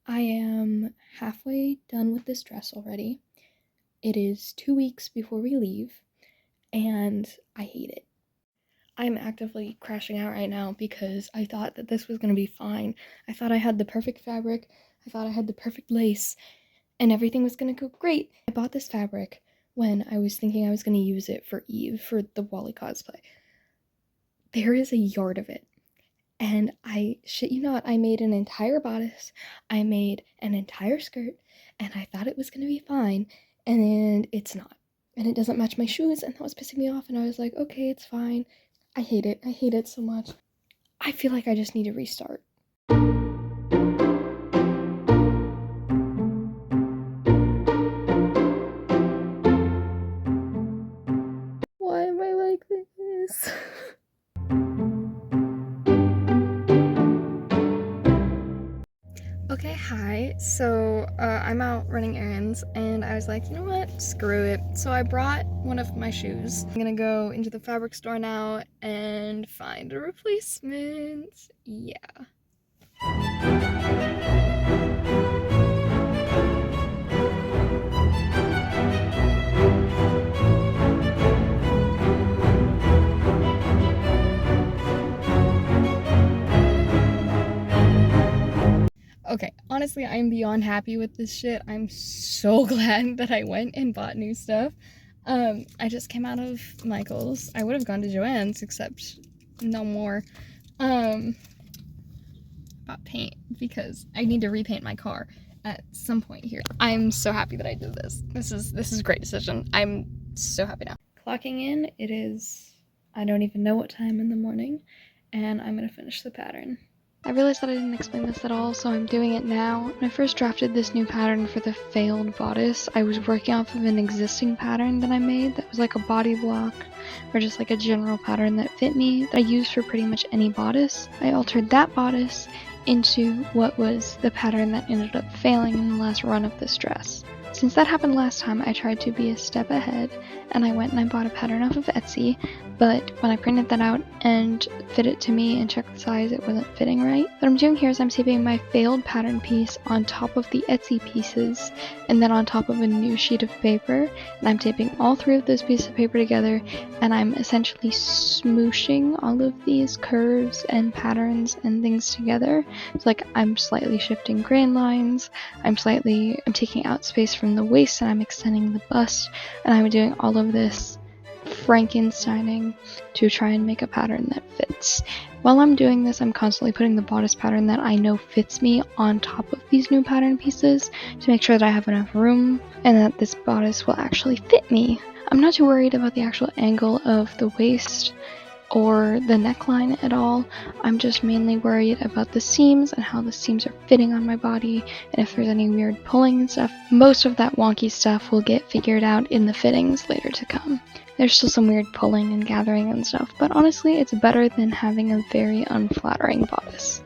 I am halfway done with this dress already. It is 2 weeks before we leave, and I hate it. I'm actively crashing out right now because I thought that this was going to be fine. I thought I had the perfect fabric, I thought I had the perfect lace, and everything was going to go great. I bought this fabric when I was thinking I was going to use it for Eve, for the Wally cosplay. There is a yard of it. And I shit you not, I made an entire bodice, I made an entire skirt, and I thought it was gonna be fine, and it's not. And it doesn't match my shoes, and that was pissing me off, and I was like, okay, it's fine. I hate it so much. I feel like I just need to restart. Why am I like this? Okay, hi. So, I'm out running errands, and I was like, you know what? Screw it. So I brought one of my shoes. I'm gonna go into the fabric store now and find a replacement. Yeah. Okay, honestly, I'm beyond happy with this shit. I'm so glad that I went and bought new stuff. I just came out of Michael's. I would have gone to Joann's, except no more. Bought paint because I need to repaint my car at some point here. I'm so happy that I did this. This is a great decision. I'm so happy now. Clocking in, it is, I don't even know what time in the morning, and I'm gonna finish the pattern. I realized that I didn't explain this at all, so I'm doing it now. When I first drafted this new pattern for the failed bodice, I was working off of an existing pattern that I made that was like a body block, or just like a general pattern that fit me, that I used for pretty much any bodice. I altered that bodice into what was the pattern that ended up failing in the last run of this dress. Since that happened last time, I tried to be a step ahead, and I went and I bought a pattern off of Etsy, but when I printed that out and fit it to me and checked the size, it wasn't fitting right. What I'm doing here is I'm taping my failed pattern piece on top of the Etsy pieces, and then on top of a new sheet of paper, and I'm taping all three of those pieces of paper together, and I'm essentially smooshing all of these curves and patterns and things together. It's like I'm slightly shifting grain lines, I'm taking out space from the waist, and I'm extending the bust, and I'm doing all of this Frankensteining to try and make a pattern that fits. While I'm doing this, I'm constantly putting the bodice pattern that I know fits me on top of these new pattern pieces to make sure that I have enough room and that this bodice will actually fit me. I'm not too worried about the actual angle of the waist or the neckline at all. I'm just mainly worried about the seams and how the seams are fitting on my body, and if there's any weird pulling and stuff. Most of that wonky stuff will get figured out in the fittings later to come. There's still some weird pulling and gathering and stuff, but honestly, it's better than having a very unflattering bodice.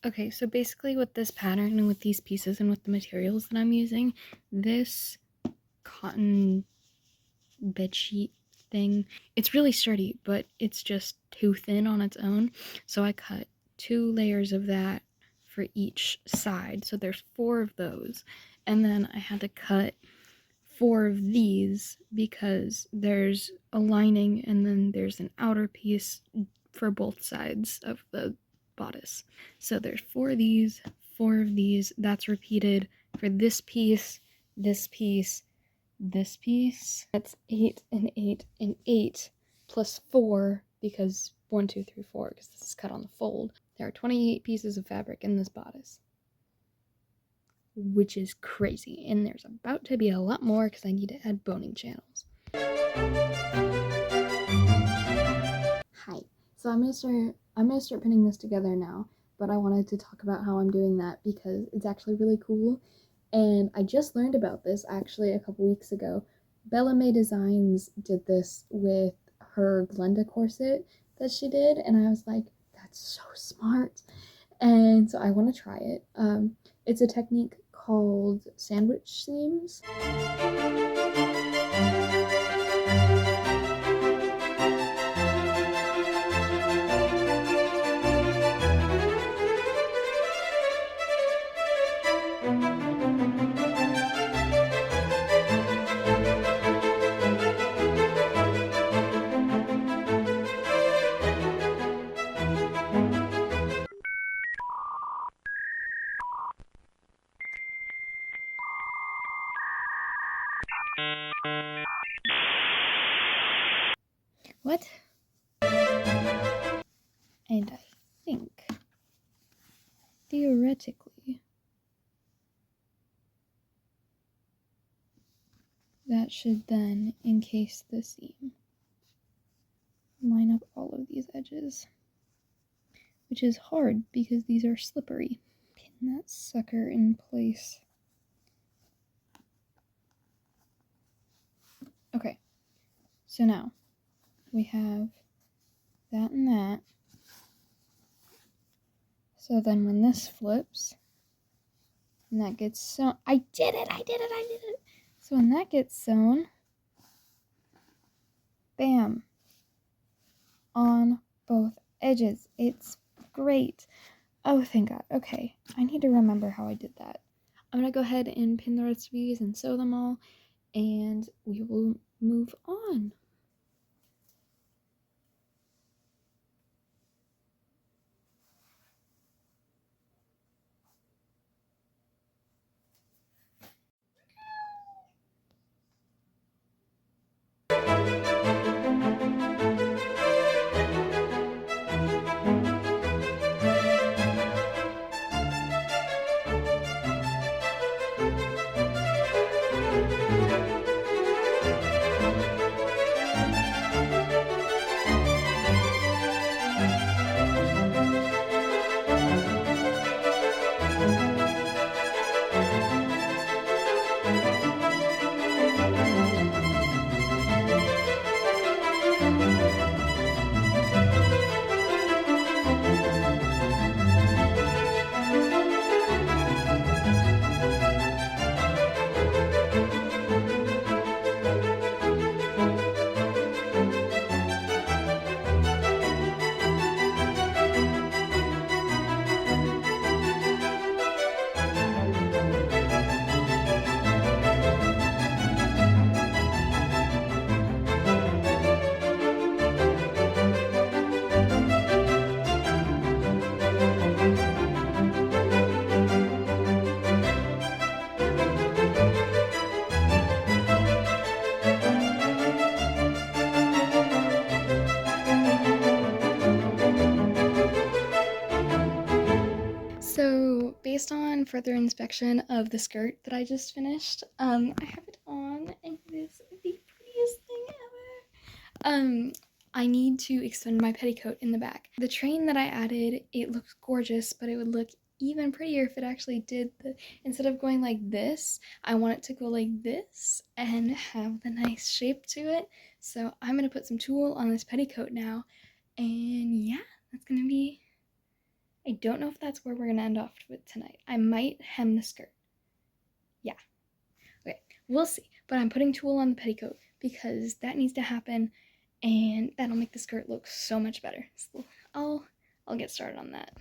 Okay, so basically with this pattern and with these pieces and with the materials that I'm using, this cotton bedsheet thing, it's really sturdy, but it's just too thin on its own. So I cut 2 layers of that for each side. So there's 4 of those. And then I had to cut 4 of these because there's a lining and then there's an outer piece for both sides of the bodice. So there's 4 of these, 4 of these. That's repeated for this piece, this piece, this piece. That's 8 and 8 and 8 plus 4 because 1, 2, 3, 4 because this is cut on the fold. There are 28 pieces of fabric in this bodice, which is crazy. And there's about to be a lot more because I need to add boning channels. Hi. So I'm gonna start pinning this together now, but I wanted to talk about how I'm doing that because it's actually really cool. And I just learned about this actually a couple weeks ago. Bella May Designs did this with her Glenda corset that she did, and I was like, that's so smart. And so I want to try it. It's a technique called sandwich seams. What? And I think, theoretically, that should then encase the seam. Line up all of these edges, which is hard because these are slippery. Pin that sucker in place. Okay, so now we have that and that. So then when this flips, and that gets sewn, I did it! So when that gets sewn, bam, on both edges. It's great. Oh, thank God. Okay, I need to remember how I did that. I'm gonna go ahead and pin the rest of these and sew them all, and we will move on. So, based on further inspection of the skirt that I just finished, I have it on, and it is the prettiest thing ever. I need to extend my petticoat in the back. The train that I added, it looks gorgeous, but it would look even prettier if it actually did instead of going like this, I want it to go like this and have the nice shape to it. So I'm gonna put some tulle on this petticoat now, and yeah, that's gonna be I don't know if that's where we're gonna end off with tonight. I might hem the skirt. Yeah. Okay, we'll see. But I'm putting tulle on the petticoat because that needs to happen, and that'll make the skirt look so much better. So I'll get started on that.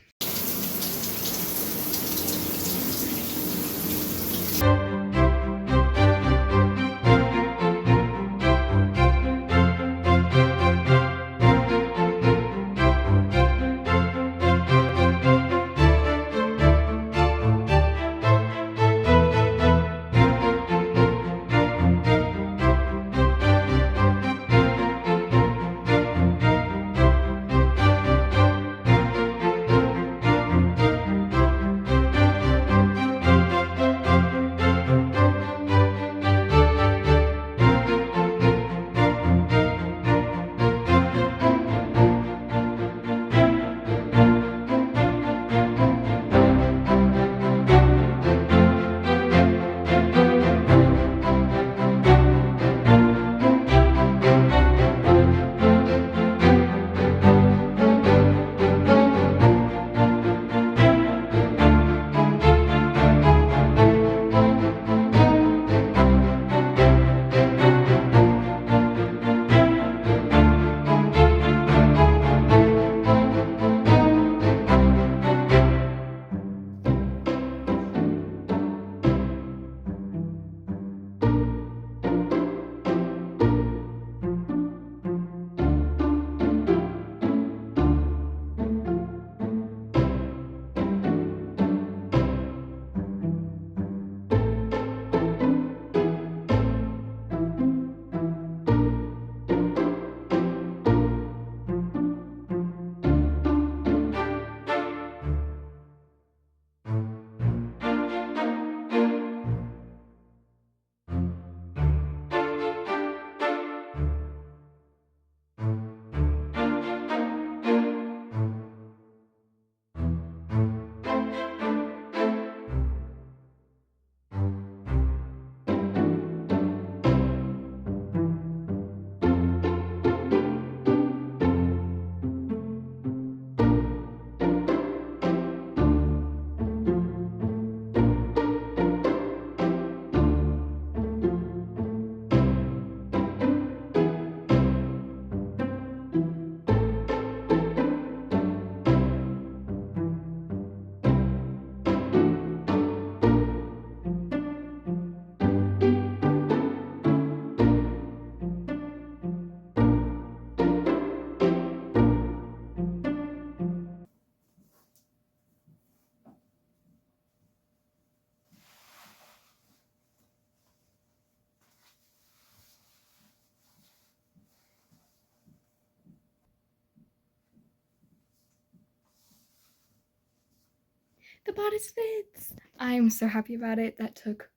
The bodice fits! I'm so happy about it. That took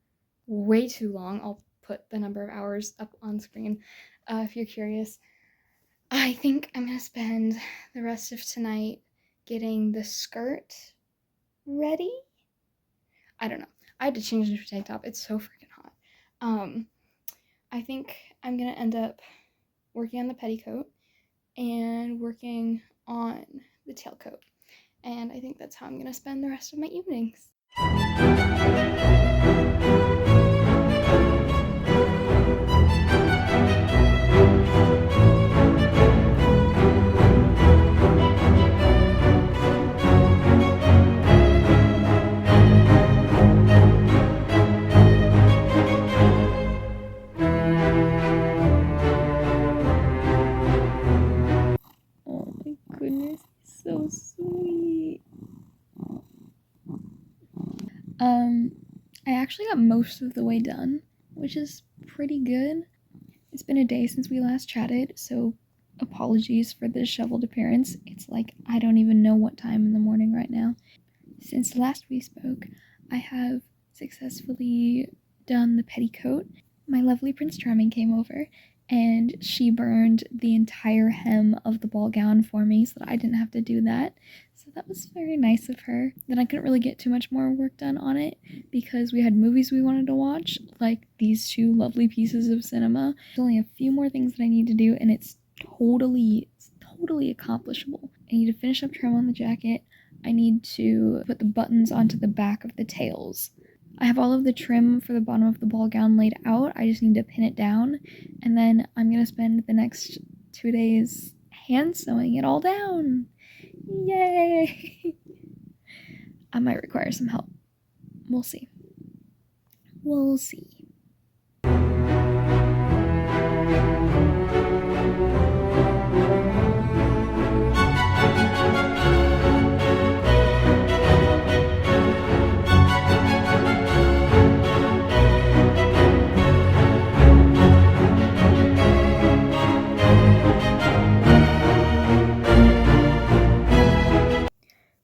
way too long. I'll put the number of hours up on screen if you're curious. I think I'm gonna spend the rest of tonight getting the skirt ready. I don't know. I had to change it to a tank top. It's so freaking hot. I think I'm gonna end up working on the petticoat and working on the tailcoat. And I think that's how I'm gonna spend the rest of my evenings. Oh my goodness, so sweet. I actually got most of the way done, which is pretty good. It's been a day since we last chatted, so apologies for the disheveled appearance. It's like I don't even know what time in the morning right now. Since last we spoke, I have successfully done the petticoat. My lovely Prince Charming came over, and she burned the entire hem of the ball gown for me so that I didn't have to do that. So that was very nice of her. Then I couldn't really get too much more work done on it because we had movies we wanted to watch, like these two lovely pieces of cinema. There's only a few more things that I need to do, and it's totally accomplishable. I need to finish up trim on the jacket. I need to put the buttons onto the back of the tails. I have all of the trim for the bottom of the ball gown laid out. I just need to pin it down, and then I'm gonna spend the next 2 days hand sewing it all down. Yay! I might require some help. We'll see. We'll see.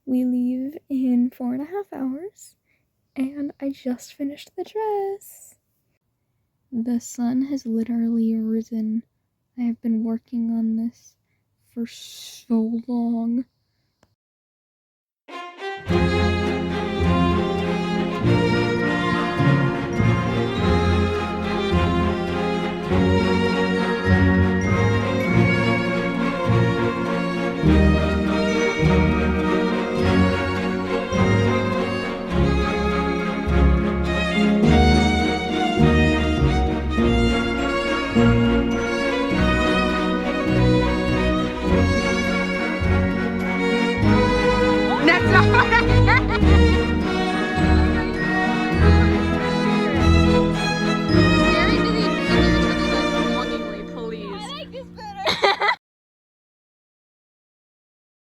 We leave in 4.5 hours, and I just finished the dress. The sun has literally risen. I have been working on this for so long.